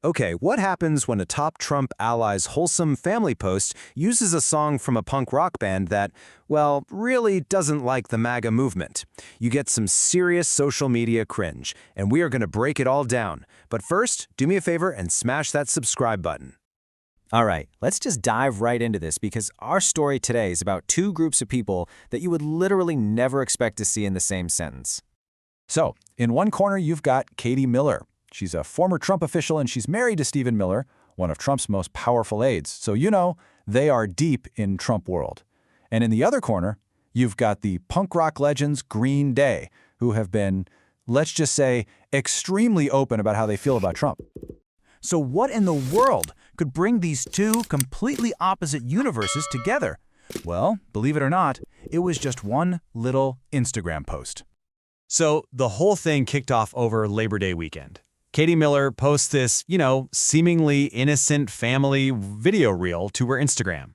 Okay, what happens when a top Trump ally's wholesome family post uses a song from a punk rock band that, well, really doesn't like the MAGA movement? You get some serious social media cringe, and we are going to break it all down. But first, do me a favor and smash that subscribe button. All right, let's just dive right into this because our story today is about two groups of people that you would literally never expect to see in the same sentence. So, in one corner, you've got Katie Miller. She's a former Trump official and she's married to Stephen Miller, one of Trump's most powerful aides. So they are deep in Trump world. And in the other corner, you've got the punk rock legends Green Day, who have been, let's just say, extremely open about how they feel about Trump. So what in the world could bring these two completely opposite universes together? Well, believe it or not, it was just one little Instagram post. So the whole thing kicked off over Labor Day weekend. Katie Miller posts this, seemingly innocent family video reel to her Instagram.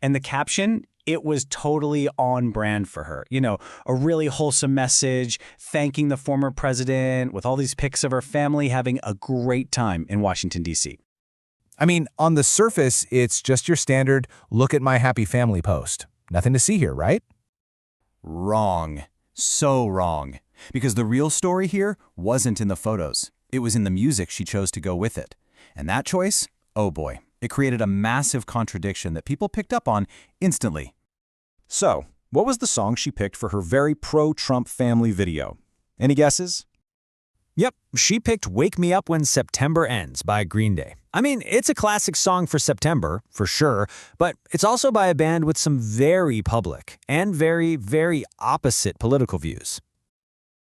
And the caption, it was totally on brand for her. A really wholesome message, thanking the former president with all these pics of her family having a great time in Washington, D.C. I mean, on the surface, it's just your standard look at my happy family post. Nothing to see here, right? Wrong. So wrong. Because the real story here wasn't in the photos. It was in the music she chose to go with it. And that choice, oh boy, it created a massive contradiction that people picked up on instantly. So, what was the song she picked for her very pro-Trump family video? Any guesses? Yep, she picked Wake Me Up When September Ends by Green Day. I mean, it's a classic song for September, for sure, but it's also by a band with some very public and very, very opposite political views.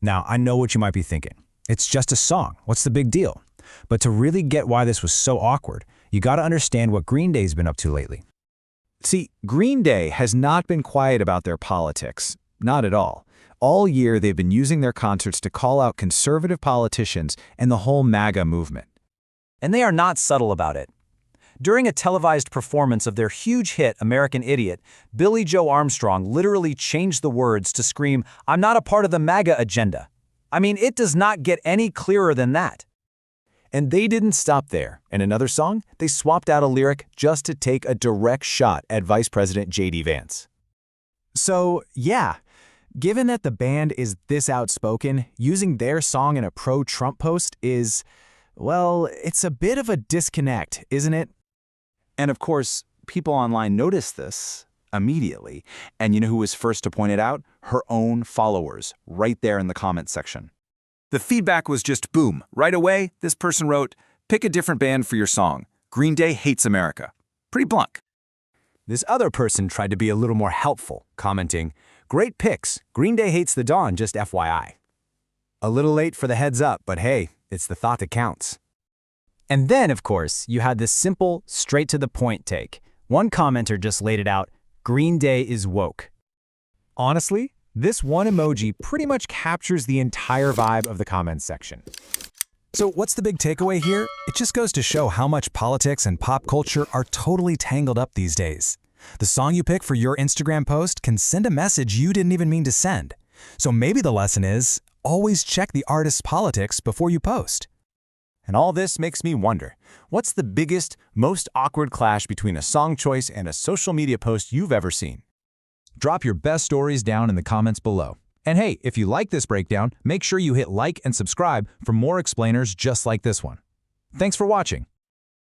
Now, I know what you might be thinking. It's just a song. What's the big deal? But to really get why this was so awkward, you got to understand what Green Day's been up to lately. See, Green Day has not been quiet about their politics. Not at all. All year, they've been using their concerts to call out conservative politicians and the whole MAGA movement. And they are not subtle about it. During a televised performance of their huge hit, American Idiot, Billie Joe Armstrong literally changed the words to scream, "I'm not a part of the MAGA agenda." I mean, it does not get any clearer than that. And they didn't stop there. In another song, they swapped out a lyric just to take a direct shot at Vice President J.D. Vance. So, yeah, given that the band is this outspoken, using their song in a pro-Trump post is, well, it's a bit of a disconnect, isn't it? And of course, people online noticed this immediately. And you know who was first to point it out? Her own followers, right there in the comments section. The feedback was just boom. Right away, this person wrote, "Pick a different band for your song. Green Day hates America." Pretty blunt. This other person tried to be a little more helpful, commenting, "Great picks. Green Day hates the Dawn, just FYI." A little late for the heads up, but hey, it's the thought that counts. And then, of course, you had this simple, straight-to-the-point take. One commenter just laid it out, Green Day is woke. Honestly, this one emoji pretty much captures the entire vibe of the comments section. So what's the big takeaway here? It just goes to show how much politics and pop culture are totally tangled up these days. The song you pick for your Instagram post can send a message you didn't even mean to send. So maybe the lesson is, always check the artist's politics before you post. And all this makes me wonder, what's the biggest, most awkward clash between a song choice and a social media post you've ever seen? Drop your best stories down in the comments below. And hey, if you like this breakdown, make sure you hit like and subscribe for more explainers just like this one. Thanks for watching.